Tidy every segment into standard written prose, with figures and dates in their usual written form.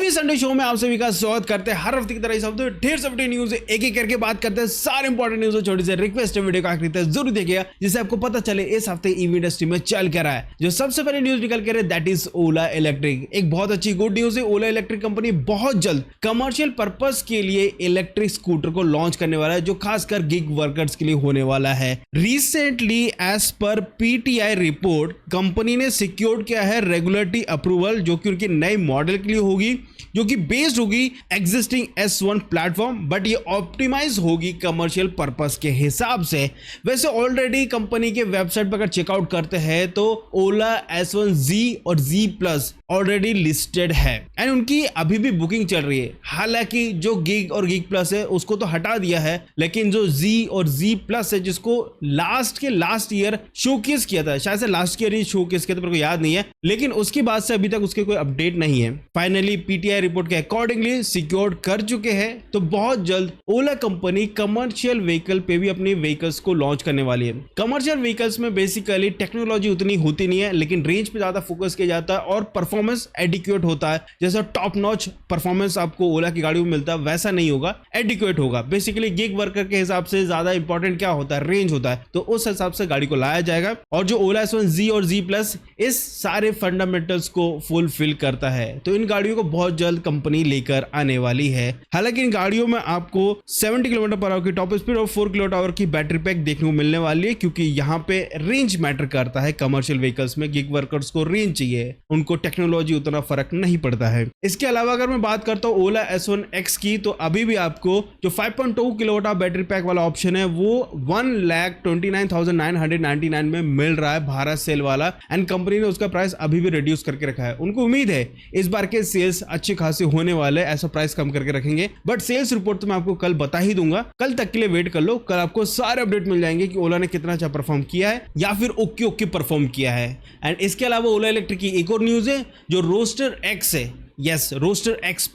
Movie Sunday show में आप सभी का स्वागत करते हैं। हर हफ्ते की तरह इस हफ्ते ढेर सारी न्यूज एक एक करके बात करते हैं। सारे इंपॉर्टेंट न्यूज छोटी सी रिक्वेस्ट है, वीडियो को आखिरी तक जरूर देखिएगा जिससे आपको पता चले इस हफ्ते ईवी इंडस्ट्री में चल क्या रहा है। जो सबसे पहले न्यूज निकल के रहे दैट इज ओला इलेक्ट्रिक। एक बहुत अच्छी गुड न्यूज है, ओला इलेक्ट्रिक कंपनी बहुत जल्द कमर्शियल पर्पस के लिए इलेक्ट्रिक स्कूटर को लॉन्च करने वाला है, जो खासकर गिग वर्कर्स के लिए होने वाला है। Recently as per PTI report company ने सिक्योर किया है रेगुलेटरी अप्रूवल, जो कि उनके नए मॉडल के लिए होगी, जो कि बेस्ड होगी एग्जिस्टिंग S1 प्लेटफॉर्म, बट ये ऑप्टिमाइज होगी कमर्शियल पर्पस के हिसाब से। वैसे ऑलरेडी कंपनी के वेबसाइट पर अगर चेकआउट करते हैं तो ओला S1Z और Z+ ऑलरेडी लिस्टेड है एंड उनकी अभी भी बुकिंग चल रही है। हालांकि जो गिग और गिग प्लस है उसको तो हटा दिया है, लेकिन जो Z और Z+ है जिसको लास्ट ईयर शोकेस किया था, शायद से लास्ट ईयर ही शोकेस किया था, मेरे को याद नहीं है, लेकिन उसके बाद से अभी तक उसके कोई अपडेट नहीं है। फाइनली पीटीआई रिपोर्ट के अकॉर्डिंगली सिक्योर कर चुके हैं, तो बहुत जल्द ओला कंपनी कमर्शियल व्हीकल पे भी अपनी व्हीकल्स को लॉन्च करने वाली है। कमर्शियल व्हीकल्स में बेसिकली टेक्नोलॉजी उतनी होती नहीं है, लेकिन रेंज पे ज्यादा फोकस किया जाता है और परफॉर्मेंस एडिक्वेट होता है। जैसा टॉप नॉच परफॉर्मेंस आपको ओला की गाड़ी में मिलता है वैसा नहीं होगा, एडिक्वेट होगा। बेसिकली गिग वर्कर के हिसाब से ज्यादा इंपॉर्टेंट क्या होता है, रेंज होता है, तो उस हिसाब से गाड़ी को लाया जाएगा। और जो ओला S1Z और Z+ इस सारे फंडामेंटल्स को फुलफिल करता है, तो इन गाड़ियों को बहुत जल्द कंपनी लेकर आने वाली है। हालांकि इन गाड़ियों में आपको 70 km/h की टॉप स्पीड और 4 kWh की बैटरी पैक देखने को मिलने वाली है, क्योंकि यहाँ पे रेंज मैटर करता है। कमर्शियल व्हीकल्स में गिग वर्कर्स को रेंज चाहिए, उनको टेक्नोलॉजी उतना फर्क नहीं पड़ता है। इसके अलावा अगर मैं बात करता हूँ ओला S1X की, तो अभी भी आपको जो 5.2 kWh बैटरी पैक वाला ऑप्शन है वो 1,29,999 में मिल रहा है, भारत सेल वाला, एंड कंपनी ने उसका प्राइस अभी भी रिड्यूस करके रखा है। उनको उम्मीद है इस बार के सेल्स अच्छे खासे होने वाले, ऐसा प्राइस कम करके रखेंगे, बट सेल्स रिपोर्ट तो मैं आपको कल बता ही दूंगा। कल तक के लिए वेट कर लो, कल आपको सारे अपडेट मिल जाएंगे कि ओला ने कितना अच्छा परफॉर्म किया है या फिर ओके परफॉर्म किया है। एंड इसके अलावा ओला इलेक्ट्रिक की एक और न्यूज है, जो रोस्टर X है, yes roster X+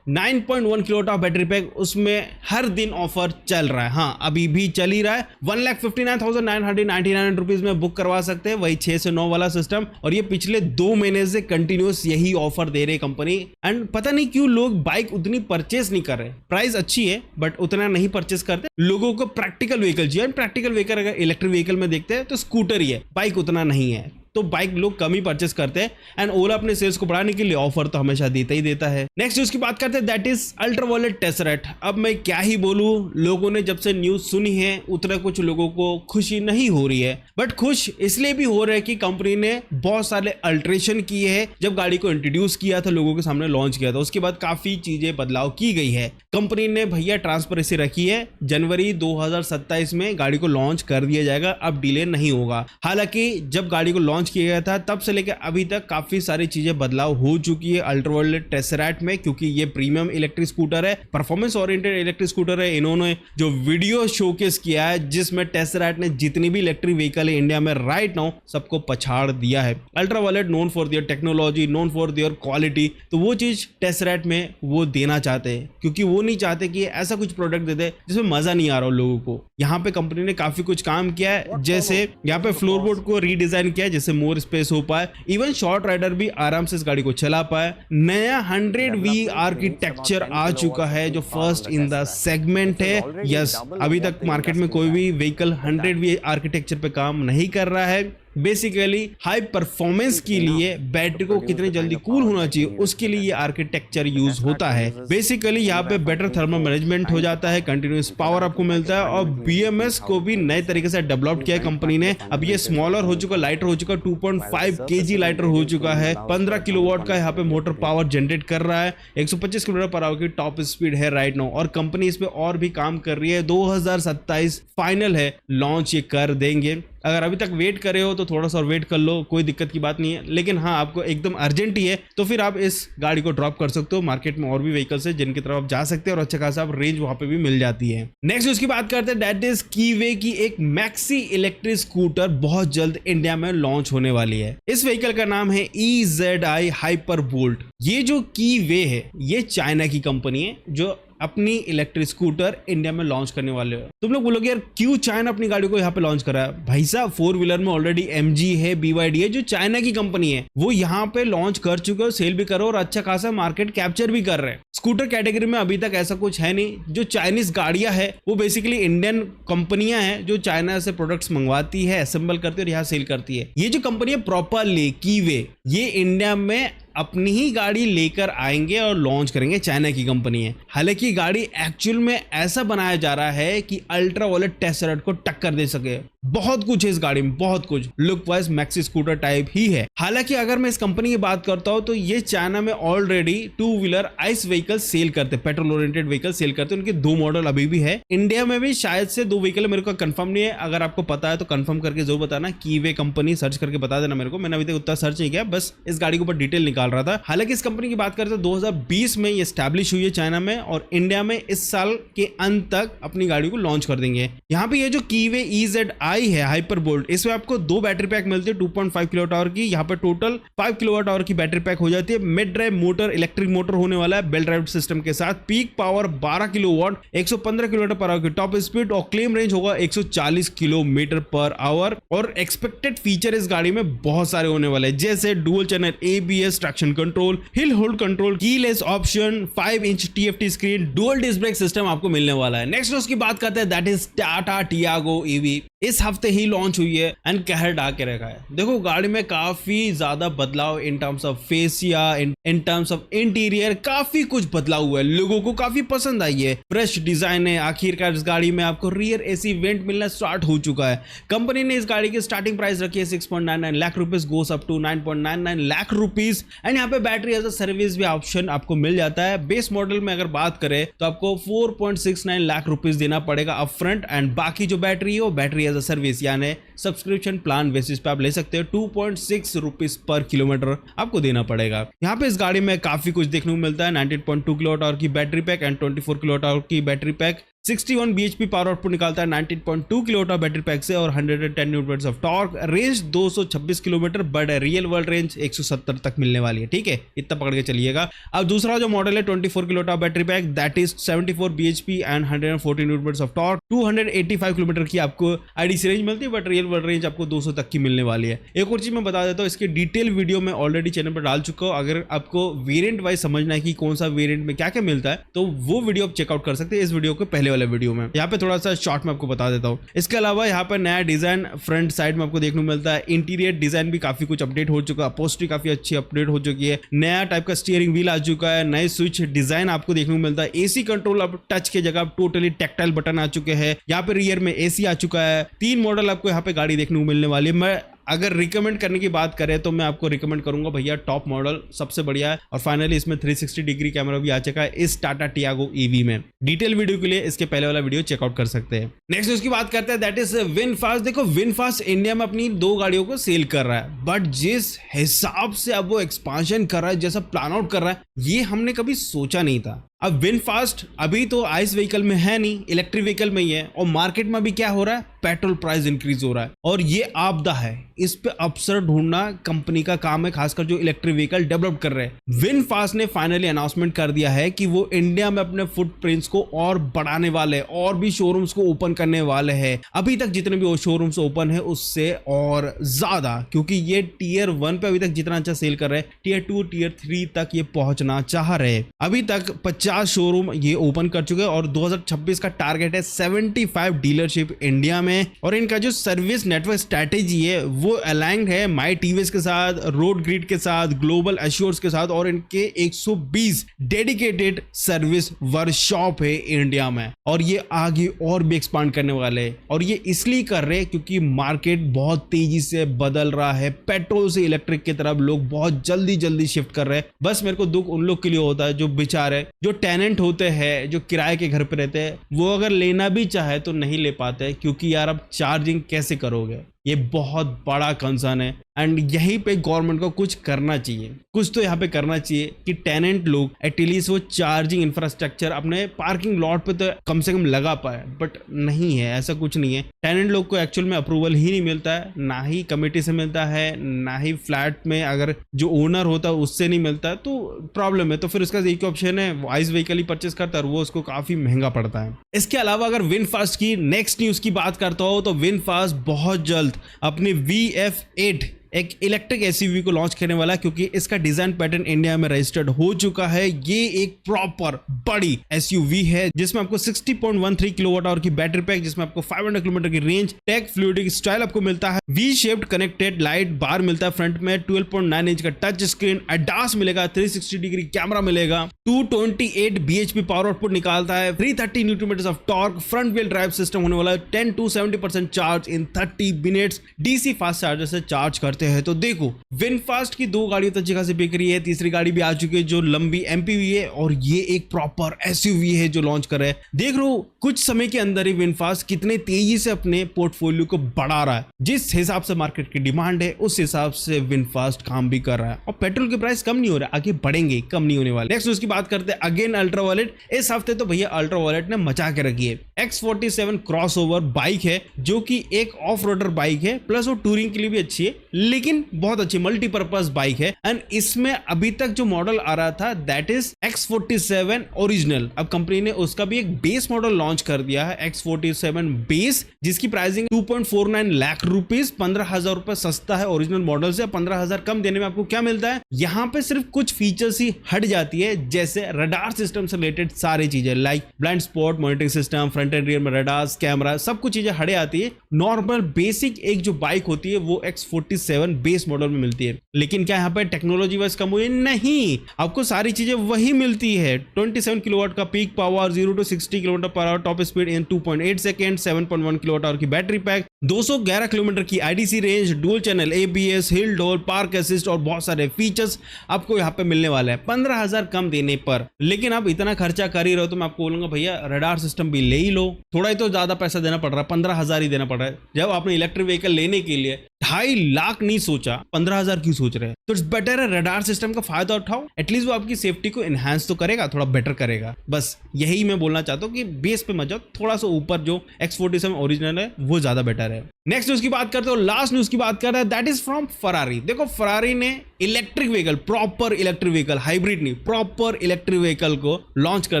9.1 kWh battery pack, उसमें हर दिन ऑफर चल रहा है। हाँ, अभी भी चल ही रहा है। 1,59,999 रुपीज में बुक करवा सकते हैं, वही 6 से 9 वाला सिस्टम, और ये पिछले 2 महीने से कंटिन्यूस यही ऑफर दे रही कंपनी। एंड पता नहीं क्यों लोग बाइक उतनी परचेस नहीं कर रहे। प्राइस अच्छी है बट उतना नहीं परचेस करते। लोगों को प्रैक्टिकल व्हीकल चाहिए, प्रैक्टिकल व्हीकल अगर इलेक्ट्रिक व्हीकल में देखते हैं तो स्कूटर ही है, बाइक उतना नहीं है, तो बाइक लोग कम ही परचेस करते हैं। एंड ओला अपने सेल्स को बढ़ाने के लिए ऑफर तो हमेशा देता ही देता है। नेक्स्ट न्यूज की बात करते हैं दैट इज अल्ट्रावायलेट टेसरेट। अब मैं क्या ही बोलूं, लोगों ने जब से न्यूज सुनी है उतना कुछ लोगों को खुशी नहीं हो रही है, बट खुश इसलिए भी हो रहा है कि कंपनी ने बहुत सारे अल्ट्रेशन किए हैं। जब गाड़ी को इंट्रोड्यूस किया था, लोगों के सामने लॉन्च किया था, उसके बाद काफी चीजें बदलाव की गई है। कंपनी ने भैया ट्रांसपेरेंसी रखी है, जनवरी 2027 में गाड़ी को लॉन्च कर दिया जाएगा, अब डिले नहीं होगा। हालांकि जब गाड़ी को लॉन्च किया गया था तब से लेकर अभी तक काफी सारी चीजें बदलाव हो चुकी है अल्ट्रावायलेट टेसरेट में, क्योंकि ये प्रीमियम इलेक्ट्रिक स्कूटर है, परफॉर्मेंस ओरिएंटेड इलेक्ट्रिक स्कूटर है। इन्होंने जो वीडियो शोकेस किया है जिसमें टेसरेट ने जितनी भी इलेक्ट्रिक व्हीकल है इंडिया में राइट नाउ सबको पछाड़ दिया है। Ultraviolet known for their technology, known for their quality, तो वो चीज टेसरेट में वो देना चाहते हैं, क्योंकि वो नहीं चाहते कि ऐसा कुछ प्रोडक्ट दे दे जिसमें मजा नहीं आ रहा हो लोगों को। यहाँ पे कंपनी ने काफी कुछ काम किया है, जैसे यहाँ पे फ्लोरबोर्ड को रीडिजाइन किया है जिससे मोर स्पेस हो पाए, इवन शॉर्ट राइडर भी आराम से इस गाड़ी को चला पाए। नया 100V आर्किटेक्चर आ चुका है जो फर्स्ट इन द सेगमेंट है। यस, अभी तक मार्केट में कोई भी व्हीकल 100V आर्किटेक्चर पे काम नहीं कर रहा है। बेसिकली हाई परफॉर्मेंस के लिए बैटरी को कितनी जल्दी कूल होना चाहिए उसके लिए ये आर्किटेक्चर यूज होता है। बेसिकली यहाँ पे बेटर थर्मल मैनेजमेंट हो जाता है, कंटिन्यूअस पावर आपको मिलता है, और BMS को भी नए तरीके से डेवलप किया है कंपनी ने। अब ये स्मॉलर हो चुका, लाइटर हो चुका, 2.5 kg लाइटर हो चुका है, 15 किलोवाट का यहाँ पे मोटर पावर जनरेट कर रहा है, 125 km/h की टॉप स्पीड है राइट नाउ, और कंपनी इस पे और भी काम कर रही है। 2027 फाइनल है, लॉन्च ये कर देंगे। अगर अभी तक वेट कर रहे हो तो थोड़ा सा और वेट कर लो, कोई दिक्कत की बात नहीं है, लेकिन हाँ आपको एकदम अर्जेंट ही है तो फिर आप इस गाड़ी को ड्रॉप कर सकते हो। मार्केट में और भी व्हीकल्स है जिनकी तरफ आप जा सकते हैं और अच्छा खासा आप रेंज वहां पे भी मिल जाती है। नेक्स्ट उसकी बात करते हैं दैट इज कीवे की एक मैक्सी इलेक्ट्रिक स्कूटर बहुत जल्द इंडिया में लॉन्च होने वाली है। इस व्हीकल का नाम है EZI हाइपर बोल्ट। ये जो कीवे है ये चाइना की कंपनी है जो अपनी इलेक्ट्रिक स्कूटर इंडिया में लॉन्च करने वाले हो। तुम लोग बोलोगे यार क्यों चाइना अपनी गाड़ी को यहाँ पे लॉन्च करा है? भाई साहब, 4 व्हीलर में ऑलरेडी MG है, BYD है, जो चाइना की कंपनी है, वो यहाँ पे लॉन्च कर चुके हो, सेल भी करो और अच्छा खासा मार्केट कैप्चर भी कर रहे हैं। स्कूटर कैटेगरी में अभी तक ऐसा कुछ है नहीं। जो चाइनीज गाड़ियां है वो बेसिकली इंडियन कंपनियां हैं जो चाइना से प्रोडक्ट्स मंगवाती है, असेंबल करती है और यहाँ सेल करती है। ये जो कंपनी है प्रॉपरली कीवे, ये इंडिया में अपनी ही गाड़ी लेकर आएंगे और लॉन्च करेंगे। चाइना की कंपनी है। हालांकि गाड़ी एक्चुअल में ऐसा बनाया जा रहा है कि अल्ट्रा वायलेट टेसरेट को टक्कर दे सके। बहुत कुछ है इस गाड़ी में, बहुत कुछ। Look wise maxi scooter type ही है। हालांकि अगर मैं इस कंपनी की बात करता हूं तो ये चाइना में already 2 wheeler ice vehicle sale करते, पेट्रोल ओरिएंटेड व्हीकल सेल करते। उनके 2 मॉडल अभी भी है। इंडिया में भी शायद से 2 व्हीकल, मेरे को कंफर्म नहीं है। अगर आपको पता है तो कंफर्म करके जरूर बताना। कीवे कंपनी सर्च करके बता देना मेरे को। मैंने अभी तक उतना सर्च नहीं किया, बस इस गाड़ी के ऊपर डिटेल निकाल रहा था। हालांकि इस कंपनी की बात करते हैं 2020 में ये एस्टैब्लिश हुई है चाइना में, और इंडिया में इस साल के अंत तक अपनी गाड़ी को लॉन्च कर देंगे। यहाँ पे ये जो कीवे EZI है हाइपर बोल्ट, इसमें आपको 2 बैटरी पैक मिलती है 2.5 किलोवाट आवर की। यहाँ पे टोटल 5 किलोवाट आवर की बैटरी पैक हो जाती है। Mid drive motor, electric motor होने वाला है बेल्ट ड्राइव सिस्टम के साथ। Peak power 12 kilowatt, 115 kilometre per our की टॉप स्पीड, और क्लेम रेंज होगा 140 किलोमीटर पर आवर। और एक्सपेक्टेड फीचर इस गाड़ी में बहुत सारे होने वाले हैं, जैसे dual channel ABS, traction control, hill hold control, keyless option, 5 inch TFT screen, dual disc brake system आपको मिलने वाला है। नेक्स्ट उसकी बात करते हैं, that is Tata Tiago EV। इस हफ्ते ही लॉन्च हुई है एंड कहर ढा के रखा है। देखो गाड़ी में काफी ज्यादा बदलाव in terms of fascia, in terms of interior, काफी कुछ बदलाव हुआ है। लोगों को काफी पसंद आई है। फ्रेश डिजाइन है। आखिरकार इस गाड़ी में आपको रियर AC वेंट मिलना स्टार्ट हो चुका है। कंपनी ने इस गाड़ी की स्टार्टिंग प्राइस रखी है 6.99 lakh rupees, goes up to 9.99 lakh rupees. And यहाँ पे बैटरी एज अ सर्विस भी ऑप्शन आपको मिल जाता है। बेस मॉडल में अगर बात करें तो आपको 4.69 लाख रुपीज देना पड़ेगा अपफ्रंट, एंड बाकी जो बैटरी है वो बैटरी एज अ सर्विस यानी सब्सक्रिप्शन प्लान बेसिस पे आप ले सकते हो। 2.6 रुपीज पर किलोमीटर आपको देना पड़ेगा। यहाँ पे इस गाड़ी में काफी कुछ देखने को मिलता है। 19.2 किलोवाट आवर की battery pack and 24 kilowatt hour की battery pack, 61 bhp power output निकालता है 19.2 किलोवाट बैटरी पैक से, और 110 newton of torque. Range 226 kilometre, but real world range 170 तक मिलने वाली है। ठीक है, इतना पकड़ के चलिएगा। अब दूसरा जो मॉडल है 24 kilowatt battery pack, that is 74 bhp and 114 Newton of torque, 285 kilometre की आपको IDC रेंज मिलती है, बट रियल वर्ल्ड रेंज आपको 200 तक की मिलने वाली है। एक और चीज मैं बता देता हूँ, इसकी डिटेल वीडियो मैं ऑलरेडी चैनल पर डाल चुका हूँ। अगर आपको वेरिएंट वाइज समझना है कि कौन सा वेरिएंट में क्या क्या मिलता है, तो वो वीडियो आप चेकआउट कर सकते हैं इस वीडियो के पहले वाले वीडियो में। यहाँ पे थोड़ा सा शॉर्ट में आपको बता देता हूँ। इसके अलावा यहाँ पर नया डिजाइन फ्रंट साइड में आपको देखने को मिलता है। इंटीरियर डिजाइन भी काफी कुछ अपडेट हो चुका है। अपहोल्स्ट्री काफी अच्छी अपडेट हो चुकी है। नया टाइप का स्टीयरिंग व्हील आ चुका है। नए स्विच डिजाइन आपको देखने को मिलता है। AC कंट्रोल अब टच के जगह टोटली टेक्टाइल बटन आ चुके हैं। यहाँ पे रियर में AC आ चुका है। 3 मॉडल आपको यहाँ पे गाड़ी देखने को मिलने वाली है। मैं अगर रिकमेंड करने की बात करें तो मैं आपको रिकमेंड करूंगा भैया, टॉप मॉडल सबसे बढ़िया है। और फाइनली इसमें 360 डिग्री कैमरा भी आ चुका है इस टाटा टियागो EV में। डिटेल वीडियो के लिए इसके पहले वाला वीडियो चेकआउट कर सकते हैं। नेक्स्ट उसकी बात करते हैं, दैट इज विनफास्ट। देखो विनफास्ट इंडिया में अपनी 2 गाड़ियों को सेल कर रहा है, बट जिस हिसाब से अब वो एक्सपांशन कर रहा है, जैसा प्लान आउट कर रहा है, ये हमने कभी सोचा नहीं था। अब विनफास्ट अभी तो आइस व्हीकल में है नहीं, इलेक्ट्रिक व्हीकल में ही है। और मार्केट में अभी क्या हो रहा है, पेट्रोल प्राइस इंक्रीज हो रहा है, और ये आपदा है। इस पे अवसर ढूंढना कंपनी का काम है, खासकर जो इलेक्ट्रिक व्हीकल डेवलप कर रहे हैं। विनफास्ट ने फाइनली अनाउंसमेंट कर दिया है कि वो इंडिया में अपने फुटप्रिंट्स को और बढ़ाने वाले, और भी शोरूम्स को ओपन करने वाले हैं। अभी तक जितने भी शोरूम्स ओपन है उससे और ज्यादा, क्योंकि ये Tier 1 पे अभी तक जितना अच्छा सेल कर रहे हैं, Tier 2 Tier 3 तक ये पहुंचना चाह रहे हैं। अभी तक 50 शोरूम ये ओपन कर चुके हैं, और 2026 का टारगेट है 75 डीलरशिप इंडिया में। और इनका जो सर्विस नेटवर्क स्ट्रेटेजी है वो अलाइंड है माई टीवीएस के साथ, रोड ग्रिड के साथ, ग्लोबल एश्योर्स के साथ, और इनके 120 डेडिकेटेड सर्विस वर्कशॉप है इंडिया में। और ये आगे और भी एक्सपांड करने वाले हैं, और ये इसलिए कर रहे हैं क्योंकि मार्केट बहुत तेजी से बदल रहा है। पेट्रोल से इलेक्ट्रिक की तरफ लोग बहुत जल्दी शिफ्ट कर रहे हैं। बस मेरे को दुख उन लोग के लिए होता है जो बेचारे, जो टेनेंट होते हैं, जो किराए के घर पे रहते हैं, वो अगर लेना भी चाहे तो नहीं ले पाते, क्योंकि यार अब चार्जिंग कैसे करोगे, ये बहुत बड़ा कंसर्न है। एंड यहीं पे गवर्नमेंट को कुछ करना चाहिए, कुछ तो यहाँ पे करना चाहिए कि टेनेंट लोग एटलीस्ट वो चार्जिंग इंफ्रास्ट्रक्चर अपने पार्किंग लॉट पे तो कम से कम लगा पाए, बट नहीं है, ऐसा कुछ नहीं है। टेनेंट लोग को एक्चुअल में अप्रूवल ही नहीं मिलता है, ना ही कमेटी से मिलता है, ना ही फ्लैट में अगर जो ओनर होता है उससे नहीं मिलता है, तो प्रॉब्लम है। तो फिर उसका एक ऑप्शन है वाइस व्हीकल ही परचेस करता है और वो उसको काफी महंगा पड़ता है। इसके अलावा अगर विनफास्ट की नेक्स्ट न्यूज की बात करता हो तो विनफास्ट बहुत जल्द अपनी VF8 एक इलेक्ट्रिक एसयूवी को लॉन्च करने वाला है, क्योंकि इसका डिजाइन पैटर्न इंडिया में रजिस्टर्ड हो चुका है। ये एक प्रॉपर बड़ी एसयूवी है जिसमें आपको 60.13 किलोवाट आवर की बैटरी पैक, जिसमें आपको 500 किलोमीटर की रेंज, टेक फ्लूइडिक स्टाइल आपको मिलता है, वी शेप्ड कनेक्टेड लाइट बार मिलता है फ्रंट में, 12.9 इंच का टच स्क्रीन, एडास मिलेगा, 360 डिग्री कैमरा मिलेगा, 228 bhp पावर आउटपुट निकालता है, 330 newton metres of torque, front wheel drive system होने वाला है, 10 to 70% charge in 30 minutes, DC fast charger से चार्ज करते हैं। तो देखो विनफास्ट की 2 गाड़ियों तो अच्छी खासी बिक रही है, तीसरी गाड़ी भी आ चुकी है जो लंबी एमपीवी है, और ये एक प्रॉपर एसयूवी है जो लॉन्च कर रहे हैं। देख लो कुछ समय के अंदर ही विनफास्ट कितने तेजी से अपने पोर्टफोलियो को बढ़ा रहा है। जिस हिसाब से मार्केट की डिमांड है उस हिसाब से विनफास्ट काम भी कर रहा है, और पेट्रोल के प्राइस कम नहीं हो रहा, आगे बढ़ेंगे, कम नहीं होने वाले। नेक्स्ट उसकी बात करते हैं अगेन अल्ट्रा वॉलेट। इस हफ्ते तो भैया अल्ट्रा वॉलेट ने मचा के रखी है। X47 क्रॉसओवर बाइक है जो कि एक ऑफ रोडर बाइक है, प्लस वो टूरिंग के लिए भी अच्छी है, लेकिन बहुत अच्छी मल्टीपर्पज बाइक है। एंड इसमें अभी तक जो मॉडल आ रहा था दैट इज X47 ओरिजिनल। अब कंपनी ने उसका भी एक बेस मॉडल लॉन्च कर दिया है, X47 बेस, जिसकी प्राइसिंग 2.49 लाख रुपीस, 15,000 रुपए सस्ता है ओरिजिनल मॉडल से। 15,000 कम देने में आपको क्या मिलता है, यहाँ पे सिर्फ कुछ फीचर्स ही हट जाती है, जैसे रडार सिस्टम से रिलेटेड सारी चीजें like blind spot monitoring system, front end rear में रडार्स, कैमरा, सब कुछ चीजें हटे आती है। नॉर्मल बेसिक एक जो बाइक होती है वो X47 बेस मॉडल में मिलती है। लेकिन क्या यहाँ पे टेक्नोलॉजी वाइज कम हुई? नहीं, आपको सारी चीजें वही मिलती है। 27 किलोवाट का peak power, 0 to 60 kilometre per hour top speed in 2.8 second, 7.1 kilowatt hour की बैटरी पैक, 211 किलोमीटर की IDC range, dual channel ABS, hill डोल, पार्क असिस्ट और बहुत सारे फीचर्स आपको यहाँ पे मिलने वाले हैं 15,000 कम देने पर। लेकिन आप इतना खर्चा कर ही रहो तो मैं आपको बोलूंगा भैया रडार सिस्टम भी ले ही लो। थोड़ा ही तो ज्यादा पैसा देना पड़ रहा है, 15,000 ही देना पड़ रहा है। जब आपने इलेक्ट्रिक व्हीकल लेने के लिए 2.5 लाख नहीं सोचा, 15,000 क्यों सोच रहे हैं? तो इट्स बेटर है रडार सिस्टम का फायदा उठाओ, एटलीस्ट वो आपकी सेफ्टी को एनहांस तो करेगा, थोड़ा बेटर करेगा। बस यही मैं बोलना चाहता हूँ कि बेस पे मत जाओ, थोड़ा सा ऊपर जो X47 ओरिजिनल है वो ज्यादा बेटर है। नेक्स्ट न्यूज की बात करते हो, लास्ट न्यूज की बात कर रहे हैं, दैट इज फ्रॉम फरारी। देखो फरारी ने electric vehicle, proper electric vehicle, hybrid नहीं, प्रॉपर इलेक्ट्रिक व्हीकल को लॉन्च कर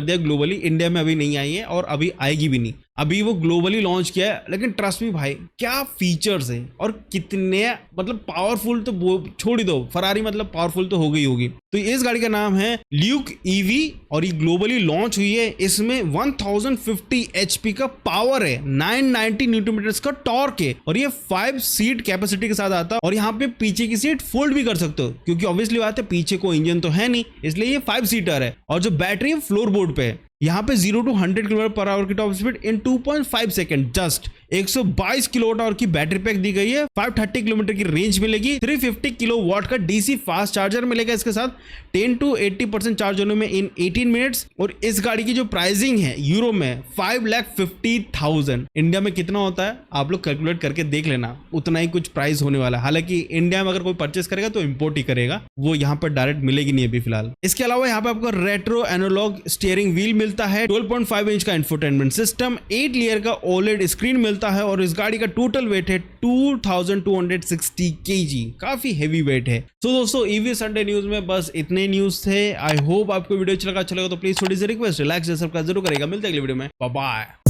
दिया ग्लोबली। इंडिया में अभी नहीं आई है और अभी आएगी भी नहीं, अभी वो ग्लोबली लॉन्च किया है। लेकिन ट्रस्ट मी भाई, क्या फीचर्स है और कितने मतलब पावरफुल, तो छोड़ ही दो, फरारी मतलब पावरफुल तो हो गई होगी। तो इस गाड़ी का नाम है ल्यूक ईवी और ये ग्लोबली लॉन्च हुई है। इसमें 1050 HP का पावर है, 990 न्यूटन मीटर्स का टॉर्क है, और ये 5 सीट कैपेसिटी के साथ आता है। और यहाँ पे पीछे की सीट फोल्ड भी कर सकते हो, क्योंकि ऑब्वियसली बात है पीछे को इंजन तो है नहीं, इसलिए ये 5 सीटर है। और जो बैटरी है फ्लोर बोर्ड पे है। यहाँ पे 0 to 100 किलोमीटर पर आवर की टॉप स्पीड इन 2.5 सेकंड, जस्ट 122 किलोवाट आवर की बैटरी पैक दी गई है, 530 किलोमीटर की रेंज मिलेगी, 350 किलोवाट का डीसी फास्ट चार्जर मिलेगा इसके साथ, 10 to 80% चार्ज होने में इन 18 मिनट्स। और इस गाड़ी की जो प्राइसिंग है यूरो में 5,50,000, इंडिया में कितना होता है आप लोग कैलकुलेट करके देख लेना, उतना ही कुछ प्राइस होने वाला है। हालांकि इंडिया में अगर कोई परचेस करेगा तो इंपोर्ट ही करेगा, वो यहाँ पर डायरेक्ट मिलेगी नहीं अभी फिलहाल। इसके अलावा यहाँ पे आपको रेट्रो एनालॉग स्टीयरिंग व्हील मिलता है, 12.5 इंच का इंफोटेनमेंट सिस्टम, 8 लेयर का ओलेड स्क्रीन मिलता है, और इस गाड़ी का टोटल वेट है 2260 kg, काफी हेवी वेट है। तो दोस्तों ईवी संडे न्यूज में बस इतने न्यूज थे। आई होप आपको वीडियो अच्छा लगा तो प्लीज थोड़ी सी रिक्वेस्ट है, लाइक सब्सक्राइब जरूर करेगा। मिलते हैं अगली वीडियो में, बाय बाय।